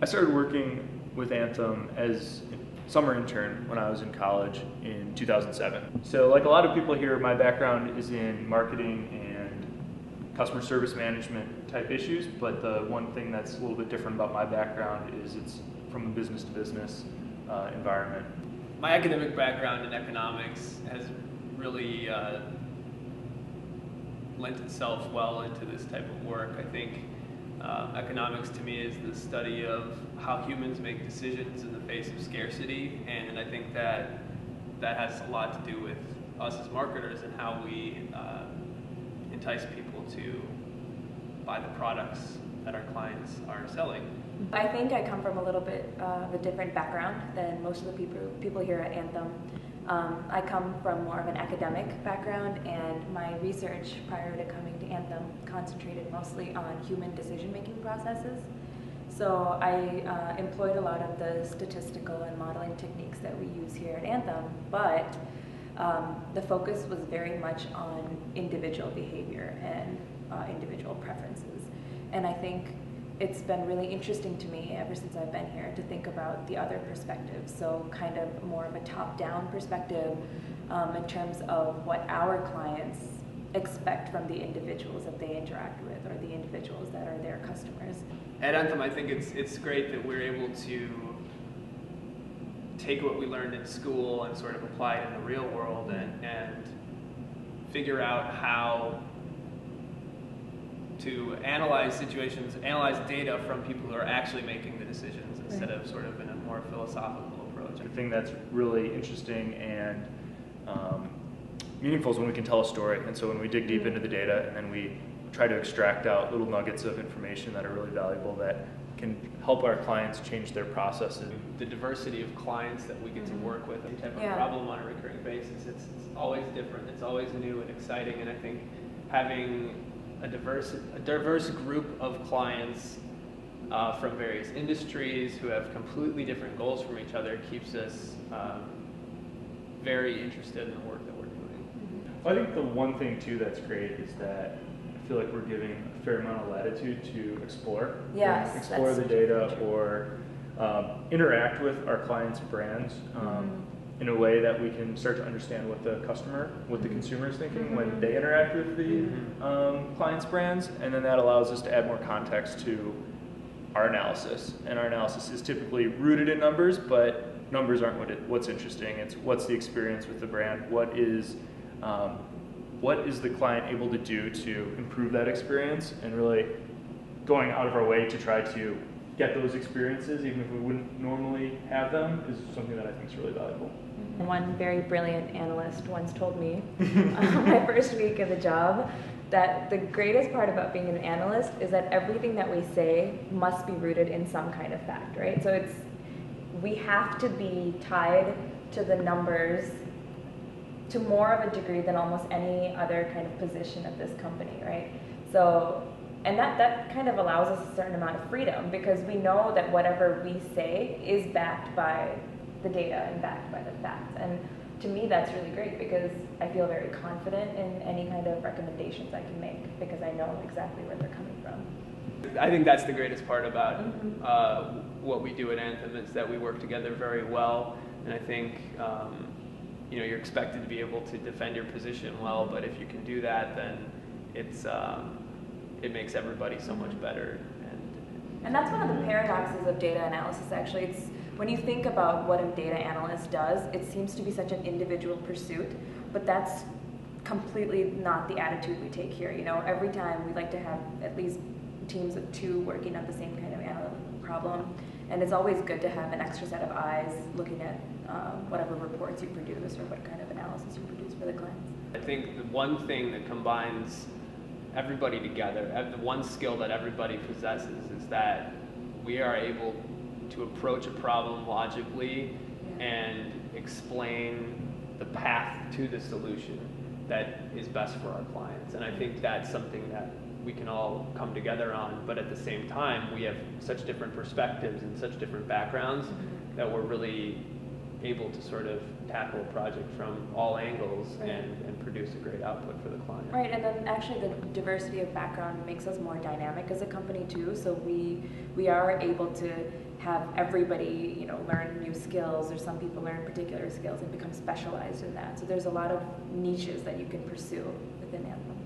I started working with Anthem as a summer intern when I was in college in 2007. So like a lot of people here, my background is in marketing and customer service management type issues, but the one thing that's a little bit different about my background is it's from a business to business environment. My academic background in economics has really lent itself well into this type of work. I think economics to me is the study of how humans make decisions in the face of scarcity, and I think that has a lot to do with us as marketers and how we entice people to buy the products that our clients are selling. I think I come from a little bit of a different background than most of the people here at Anthem. I come from more of an academic background, and my research prior to coming to Anthem concentrated mostly on human decision-making processes. So I employed a lot of the statistical and modeling techniques that we use here at Anthem, but the focus was very much on individual behavior and individual preferences. And I think it's been really interesting to me ever since I've been here to think about the other perspectives. So kind of more of a top-down perspective in terms of what our clients expect from the individuals that they interact with or the individuals that are their customers. At Anthem, I think it's great that we're able to take what we learned in school and sort of apply it in the real world and figure out how to analyze situations, analyze data from people who are actually making the decisions instead of sort of in a more philosophical approach. The thing that's really interesting and meaningful is when we can tell a story. And so when we dig deep into the data and then we try to extract out little nuggets of information that are really valuable that can help our clients change their processes. The diversity of clients that we get to work with, any type of problem on a recurring basis, it's always different, it's always new and exciting, and I think having a diverse group of clients from various industries who have completely different goals from each other keeps us very interested in the work that we're doing. Well, I think the one thing too that's great is that I feel like we're giving a fair amount of latitude to explore. Yes, explore the data or interact with our clients' brands in a way that we can start to understand what the customer, what the consumer is thinking when they interact with the clients' brands, and then that allows us to add more context to our analysis. And our analysis is typically rooted in numbers, but numbers aren't what's interesting. It's what's the experience with the brand, what is the client able to do to improve that experience, and really going out of our way to try to get those experiences, even if we wouldn't normally have them, is something that I think is really valuable. One very brilliant analyst once told me on my first week of the job that the greatest part about being an analyst is that everything that we say must be rooted in some kind of fact, right? So we have to be tied to the numbers to more of a degree than almost any other kind of position at this company, right? So, and that kind of allows us a certain amount of freedom because we know that whatever we say is backed by the data and backed by the facts. And to me, that's really great because I feel very confident in any kind of recommendations I can make because I know exactly where they're coming from. I think that's the greatest part about what we do at Anthem is that we work together very well, and I think you're expected to be able to defend your position well, but if you can do that, then it makes everybody so much better. And that's one of the paradoxes of data analysis, actually. It's when you think about what a data analyst does, it seems to be such an individual pursuit, but that's completely not the attitude we take here. You know, every time we like to have at least teams of 2 working on the same kind of analytical problem, and it's always good to have an extra set of eyes looking at whatever reports you produce or what kind of analysis you produce for the clients. I think the one thing that combines everybody together, the one skill that everybody possesses, is that we are able to approach a problem logically and explain the path to the solution that is best for our clients. And I think that's something that we can all come together on, but at the same time, we have such different perspectives and such different backgrounds that we're really able to sort of tackle a project from all angles and produce a great output for the client. Right, and then actually the diversity of background makes us more dynamic as a company too, so we are able to have everybody, you know, learn new skills, or some people learn particular skills and become specialized in that. So there's a lot of niches that you can pursue within Anthem.